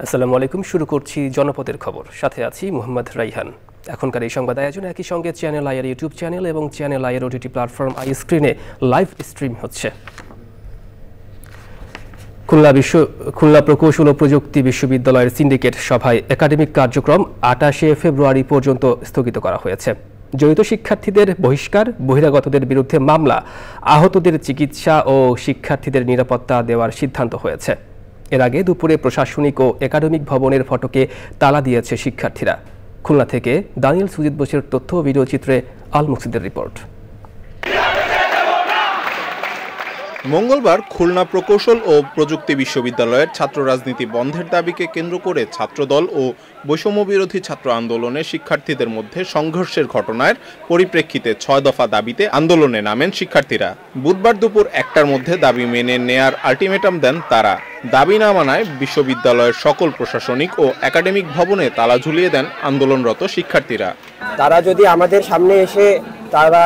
আসসালামু আলাইকুম। শুরু করছি জনপদের খবর, সাথে আছি মোহাম্মদ রাইহান। এখনকার এই সংবাদ আয়োজনে একই সঙ্গে চ্যানেল আইয়ের ইউটিউব চ্যানেল এবং চ্যানেল আইয়ের ওটিটি প্ল্যাটফর্ম আই স্ক্রিনে লাইভ স্ট্রিম হচ্ছে। খুলনা প্রকৌশল ও প্রযুক্তি বিশ্ববিদ্যালয়ের সিন্ডিকেট সভায় একাডেমিক কার্যক্রম 28 ফেব্রুয়ারি পর্যন্ত স্থগিত করা হয়েছে। জড়িত শিক্ষার্থীদের বহিষ্কার, বহিরাগতদের বিরুদ্ধে মামলা, আহতদের চিকিৎসা ও শিক্ষার্থীদের নিরাপত্তা দেওয়ার সিদ্ধান্ত হয়েছে। এর আগে দুপুরে প্রশাসনিক ও একাডেমিক ভবনের ফটকে তালা দিয়েছে শিক্ষার্থীরা। খুলনা থেকে দানিয়েল সুজিত বোসের তথ্য ও ভিডিও চিত্রে আল মুকসিদের রিপোর্ট। মঙ্গলবার খুলনা প্রকৌশল ও প্রযুক্তি বিশ্ববিদ্যালয়ের ছাত্র রাজনীতি বন্ধের দাবিকে কেন্দ্র করে ছাত্রদল ও বৈষম্য বিরোধী ছাত্র আন্দোলনে শিক্ষার্থীদের মধ্যে সংঘর্ষের ঘটনার পরিপ্রেক্ষিতে 6 দফা দাবিতে আন্দোলনে নামেন শিক্ষার্থীরা। বুধবার দুপুর 1টার মধ্যে দাবি মেনে নেয়ার আলটিমেটাম দেন তারা। দাবি না মানায় বিশ্ববিদ্যালয়ের সকল প্রশাসনিক ও একাডেমিক ভবনে তালা ঝুলিয়ে দেন আন্দোলনরত শিক্ষার্থীরা। তারা যদি আমাদের সামনে এসে তারা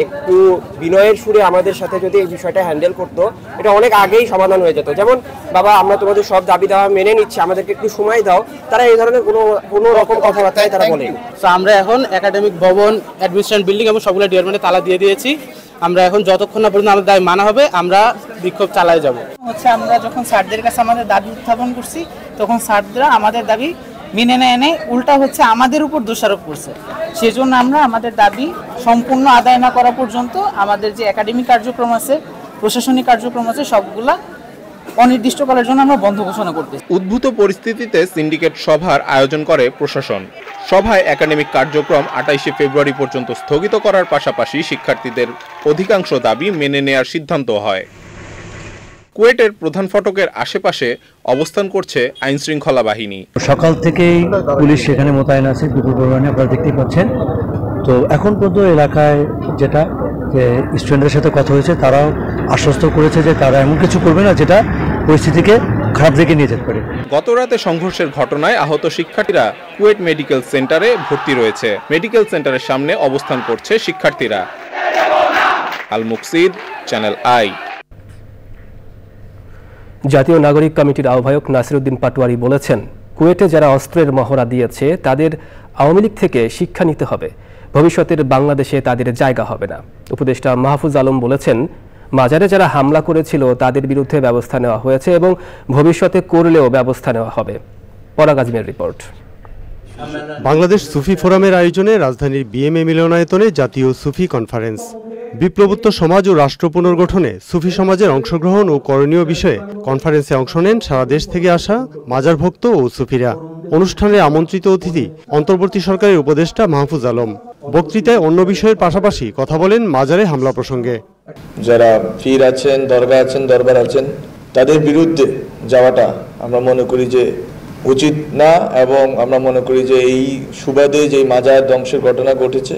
একটু বিনয়ের সুরে আমাদের সাথে যদি এই বিষয়টা হ্যান্ডেল করতো, এটা অনেক আগেই সমাধান হয়ে যেত। যেমন, বাবা আমরা তোমাদের সব দাবি দাওয়া মেনে নিচ্ছি, আমাদেরকে একটু সময় দাও, তারা এই ধরনের কোনো রকম কথাবার্তায় তারা বলেনি। তো আমরা এখন একাডেমিক ভবন, অ্যাডমিনিস্ট্রেশন বিল্ডিং এবং সবগুলো ডিপার্টমেন্টে তালা দিয়ে দিয়েছি। আমরা এখন যতক্ষণ না পর্যন্ত আমাদের দাবি মানা হবে আমরা বিক্ষোভ চালায় যাব। আমরা যখন স্যারদের কাছে আমাদের দাবি উত্থাপন করছি, তখন স্যাররা আমাদের দাবি মেনে নেয়, উল্টা আমাদের উপর দোষারোপ করছে। সেজন্য আমরা আমাদের দাবি সম্পূর্ণ আদায় না করা পর্যন্ত আমাদের যে একাডেমিক কার্যক্রম আছে, প্রশাসনিক কার্যক্রম আছে, সবগুলা অনির্দিষ্টকালের জন্য আমরা বন্ধ ঘোষণা করতেছি। উদ্ভূত পরিস্থিতিতে সিন্ডিকেট সভার আয়োজন করে প্রশাসন। সভায় একাডেমিক কার্যক্রম 28 ফেব্রুয়ারি পর্যন্ত স্থগিত করার পাশাপাশি শিক্ষার্থীদের অধিকাংশ দাবি মেনে নেয়ার সিদ্ধান্ত হয়। কুয়েটের প্রধান ফটকের আশেপাশে অবস্থান করছে আইন শৃঙ্খলা বাহিনী। সকাল থেকেই পুলিশ সেখানে মোতায়েন আছে, দুপুর পরিমাণে আপনারা দেখতেই পাচ্ছেন। তো এখন পর্যন্ত এলাকায় যেটা যে স্টুডেন্টদের সাথে কথা হয়েছে, তারাও আশ্বস্ত করেছে যে তারা এমন কিছু করবে না যেটা পরিস্থিতিকে খারাপ দিকে নিয়ে যেতে পারে। গতরাতে সংঘর্ষের ঘটনায় আহত শিক্ষার্থীরা কুয়েট মেডিকেল সেন্টারে ভর্তি রয়েছে। মেডিকেল সেন্টারের সামনে অবস্থান করছে শিক্ষার্থীরা। আল মুকসিদ, চ্যানেল আই। জাতীয় নাগরিক কমিটির আহ্বায়ক নাসিরউদ্দিন পাটোয়ারি বলেছেন, কুয়েটে যারা অস্ত্রের মহড়া দিয়েছে তাদের আওয়ামী লীগ থেকে শিক্ষা নিতে হবে। ভবিষ্যতের বাংলাদেশে তাদের জায়গা হবে না। উপদেষ্টা মাহফুজ আলম বলেছেন, মাজারে যারা হামলা করেছিল তাদের বিরুদ্ধে ব্যবস্থা নেওয়া হয়েছে এবং ভবিষ্যতে করলেও ব্যবস্থা নেওয়া হবে। পরাগ আজমের রিপোর্ট। বাংলাদেশ সুফি ফোরামের আয়োজনে রাজধানীর বিএমএ মিলনায়তনে জাতীয় সুফি কনফারেন্স। বিপ্লবোত্তর সমাজ ও রাষ্ট্র পুনর্গঠনে সুফি সমাজের অংশগ্রহণ ও করণীয় বিষয়ে কনফারেন্সে অংশ নেন সারা দেশ থেকে আসা মাজার ভক্ত ও সুফিরা। অনুষ্ঠানে আমন্ত্রিত অতিথি অন্তর্বর্তী সরকারের উপদেষ্টা মাহফুজ আলম। বক্তৃতায় অন্য বিষয়ের পাশাপাশি কথা বলেন মাজারে হামলা প্রসঙ্গে। যারা পীর আছেন, দরবার আছেন, তাদের বিরুদ্ধে যাওয়াটা আমরা মনে করি যে উচিত না, এবং আমরা মনে করি যে এই সুবাদে যে মাজার ধ্বংসের ঘটনা ঘটেছে,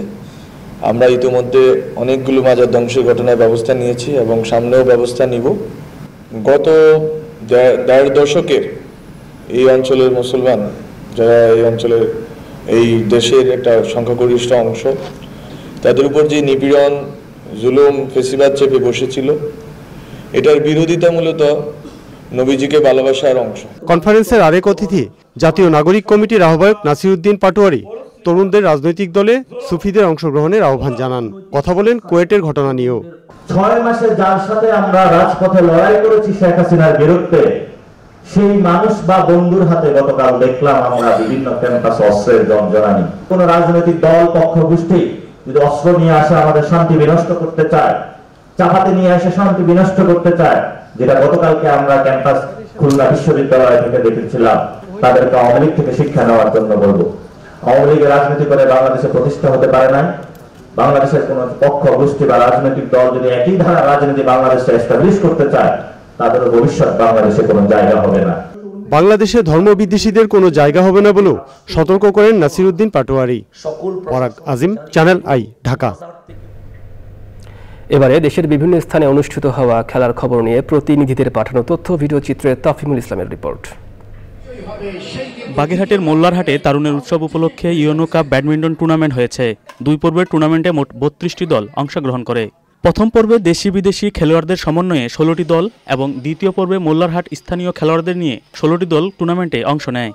আমরা ইতিমধ্যে অনেকগুলো মাজার ধ্বংসের ঘটনার ব্যবস্থা নিয়েছি এবং সামনেও ব্যবস্থা নিব। গত 1.5 দশকের এই অঞ্চলের মুসলমান, যারা এই অঞ্চলের এই দেশের একটা সংখ্যাগরিষ্ঠ অংশ, তাদের উপর যে নিপীড়ন, জুলুম, ফেসিবাদ চেপে বসেছিল, এটার বিরোধিতা মূলত নবীজিকে ভালোবাসার অংশ। কনফারেন্সের আরেক অতিথি জাতীয় নাগরিক কমিটির আহ্বায়ক নাসিরউদ্দিন পাটোয়ারি তরুণদের রাজনৈতিক দলে সুফিদের অংশগ্রহণের আহ্বান জানান। কথা বলেন কুয়েটের ঘটনা নিয়েও। 6 মাসে যার সাথে আমরা রাজপথে লড়াই করেছি শেখ হাসিনার বিরুদ্ধে, সেই মানুষ বা বন্ধুর হাতে গতকাল দেখলাম আমরা বিভিন্ন ক্যাম্পাসে অস্ত্রের জনজনানি। কোন রাজনৈতিক দল, পক্ষ, গোষ্ঠী যদি অস্ত্র নিয়ে আসে আমাদের শান্তি বিনষ্ট করতে চায়, চাপাতে নিয়ে এসে শান্তি বিনষ্ট করতে চায়, যেটা গতকালকে আমরা ক্যাম্পাস খুলনা বিশ্ববিদ্যালয় থেকে দেখেছিলাম, তাদেরকে আওয়ামী লীগ থেকে শিক্ষা নেওয়ার জন্য বলবো। আওয়ামী লীগের রাজনীতি করে বাংলাদেশে প্রতিষ্ঠা হতে পারে না। বাংলাদেশের কোন পক্ষ, গোষ্ঠী বা রাজনৈতিক দল যদি একই ধারা রাজনীতি বাংলাদেশে এস্টাবলিশ করতে চায়, তাদের ভবিষ্যৎ বাংলাদেশে কোনো জায়গা হবে না। বাংলাদেশে ধর্মবিদ্বেষীদের কোনো জায়গা হবে না বলেও সতর্ক করেন নাসিরউদ্দিন পাটোয়ারি। পরাগ আজিম, চ্যানেল আই, ঢাকা। এবারে দেশের বিভিন্ন স্থানে অনুষ্ঠিত হওয়া খেলার খবর নিয়ে প্রতিনিধিদের পাঠানো তথ্য ভিডিও চিত্রে তাফিমুল ইসলামের রিপোর্ট। বাগেরহাটের মোল্লারহাটে তারুণের উৎসব উপলক্ষে ইউনো কাপ ব্যাডমিন্টন টুর্নামেন্ট হয়েছে। 2 পর্বের টুর্নামেন্টে মোট 32টি দল অংশগ্রহণ করে। প্রথম পর্বে দেশি বিদেশি খেলোয়াড়দের সমন্বয়ে 16টি দল এবং দ্বিতীয় পর্বে মোল্লারহাট স্থানীয় খেলোয়াড়দের নিয়ে 16টি দল টুর্নামেন্টে অংশ নেয়।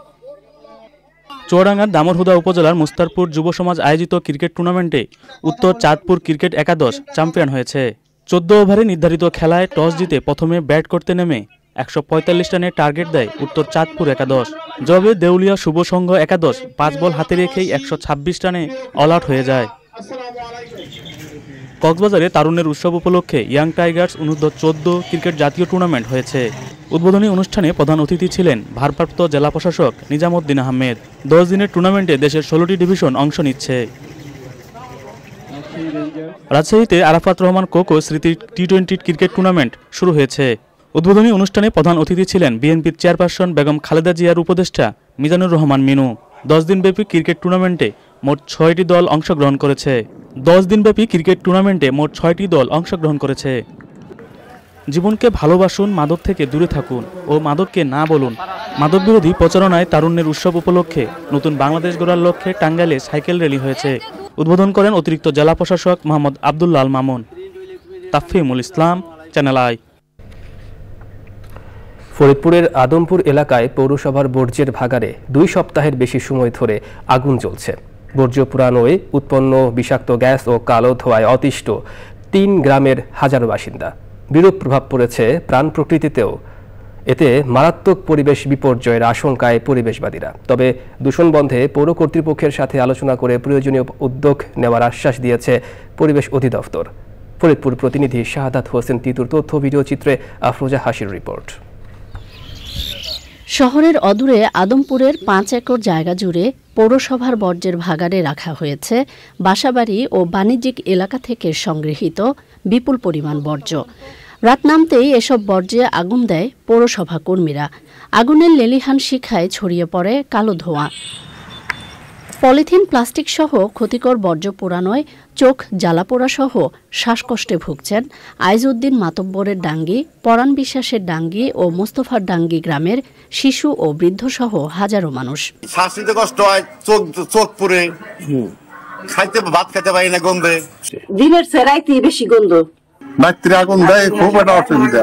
চুয়াডাঙ্গার দামুড়হুদা উপজেলার মুস্তারপুর যুব সমাজ আয়োজিত ক্রিকেট টুর্নামেন্টে উত্তর চাঁদপুর ক্রিকেট একাদশ চ্যাম্পিয়ন হয়েছে। 14 ওভারে নির্ধারিত খেলায় টস জিতে প্রথমে ব্যাট করতে নেমে 145 রানের টার্গেট দেয় উত্তর চাঁদপুর একাদশ। জবাবে দেউলিয়া শুভ সংঘ একাদশ 5 বল হাতে রেখেই 126 রানে অল আউট হয়ে যায়। কক্সবাজারে তারুণ্যের উৎসব উপলক্ষে ইয়াং টাইগার্স অনূর্ধ্ব 14 ক্রিকেট জাতীয় টুর্নামেন্ট হয়েছে। উদ্বোধনী অনুষ্ঠানে প্রধান অতিথি ছিলেন ভারপ্রাপ্ত জেলা প্রশাসক নিজামউদ্দিন আহমেদ। 10 দিনের টুর্নামেন্টে দেশের 16টি ডিভিশন অংশ নিচ্ছে। রাজশাহীতে আরাফাত রহমান কোকো স্মৃতি টি-20 ক্রিকেট টুর্নামেন্ট শুরু হয়েছে। উদ্বোধনী অনুষ্ঠানে প্রধান অতিথি ছিলেন বিএনপির চেয়ারপারসন বেগম খালেদা জিয়ার উপদেষ্টা মিজানুর রহমান মিনু। 10 দিনব্যাপী ক্রিকেট টুর্নামেন্টে মোট 6টি দল অংশগ্রহণ করেছে। জীবনকে ভালোবাসুন, মাদক থেকে দূরে থাকুন ও মাদককে না বলুন। মাদক বিরোধী প্রচারণায় তারুণ্যের উৎসব উপলক্ষে নতুন বাংলাদেশ গড়ার লক্ষ্যে টাঙ্গাইলে সাইকেল র্যালি হয়েছে। উদ্বোধন করেন অতিরিক্ত জেলা প্রশাসক মোহাম্মদ আব্দুল্লাহ আল মামুন। তাফহিমুল ইসলাম, চ্যানেল আই। ফরিদপুরের আদমপুর এলাকায় পৌরসভার বর্জ্যের ভাগাড়ে 2 সপ্তাহের বেশি সময় ধরে আগুন জ্বলছে। বর্জ্য পুরানোয় উৎপন্ন বিষাক্ত গ্যাস ও কালো ধোঁয়ায় অতিষ্ঠ 3 গ্রামের হাজারো বাসিন্দা। বিরূপ প্রভাব পড়েছে প্রাণ প্রকৃতিতেও। এতে মারাত্মক পরিবেশ বিপর্যয়ের আশঙ্কায় পরিবেশবাদীরা। তবে দূষণ বন্ধে পৌর কর্তৃপক্ষের সাথে আলোচনা করে প্রয়োজনীয় উদ্যোগ নেওয়ার আশ্বাস দিয়েছে পরিবেশ অধিদপ্তর। ফরিদপুর প্রতিনিধি শাহাদাত হোসেন তিতুর তথ্য ভিডিও চিত্রে আফরোজা হাসির রিপোর্ট। শহরের অদূরে আদমপুরের 5 একর জায়গা জুড়ে পৌরসভার বর্জ্যের ভাগাড়ে রাখা হয়েছে বাসাবাড়ি ও বাণিজ্যিক এলাকা থেকে সংগৃহীত বিপুল পরিমাণ বর্জ্য। রাত নামতেই এসব বর্জ্যে আগুন দেয় পৌরসভা কর্মীরা। আগুনের লেলিহান শিখায় ছড়িয়ে পড়ে কালো ধোঁয়া। পলিথিন, প্লাস্টিক সহ ক্ষতিকর বর্জ্য পোড়ানোয় চোখ জ্বালাপোড়া সহ শ্বাসকষ্টে ভুগছেন আইজউদ্দিন মাতব্বরের ডাঙ্গি, পরাণ বিশ্বাসের ডাঙ্গি ও মোস্তফার ডাঙ্গি গ্রামের শিশু ও বৃদ্ধ সহ হাজারো মানুষ। শ্বাস নিতে কষ্ট হয়, চোখ পুড়ে, খাইতে ভাত খেতে পারি না গন্ধে। দিনের সেরাইতে বেশি গন্ধ। রাত্রে আগুন দেয়, খুব একটা অসুবিধা।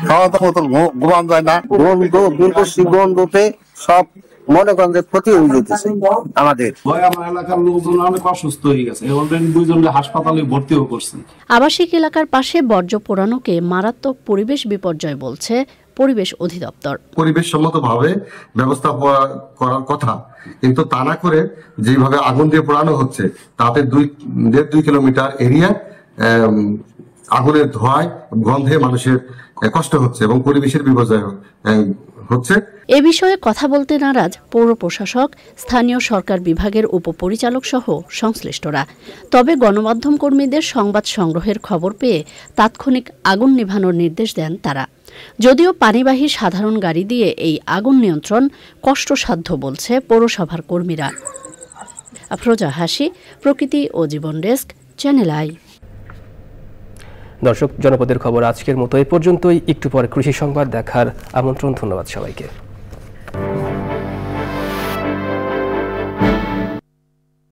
খাওয়া দাওয়া তো ঘুমান যায় না। গন্ধতে সব মনে করেন যে ক্ষতি হয়ে যেতেছে আমাদের। আমার এলাকার লোকজন অনেক অসুস্থ হয়ে গেছে, অলরেডি 2 জনকে হাসপাতালে ভর্তিও করছে। আবাসিক এলাকার পাশে বর্জ্য পোড়ানোকে মারাত্মক পরিবেশ বিপর্যয় বলছে পরিবেশ অধিদপ্তর। পরিবেশ সম্মতভাবে ব্যবস্থা করার কথা, কিন্তু তা না করে যেভাবে আগুন দিয়ে পোড়ানো হচ্ছে তাতে 1.5-2 কিলোমিটার এরিয়া আগুনের ধোঁয়ায় গন্ধে মানুষের কষ্ট হচ্ছে এবং পরিবেশের বিপর্যয় হচ্ছে। এ বিষয়ে কথা বলতে নারাজ পৌর প্রশাসক, স্থানীয় সরকার বিভাগের উপপরিচালক সহ সংশ্লিষ্টরা। তবে গণমাধ্যম কর্মীদের সংবাদ সংগ্রহের খবর পেয়ে তাৎক্ষণিক আগুন নেভানোর নির্দেশ দেন তারা। যদিও পানিবাহী সাধারণ গাড়ি দিয়ে এই আগুন নিয়ন্ত্রণ কষ্টসাধ্য বলছে পৌরসভার কর্মীরা। আফরোজা হাসি, প্রকৃতি ও জীবন ডেস্ক, চ্যানেল আই। দর্শক, জনপদের খবর আজকের মতো এ পর্যন্তই। একটু পরে কৃষি সংবাদ দেখার আমন্ত্রণ। ধন্যবাদ সবাইকে।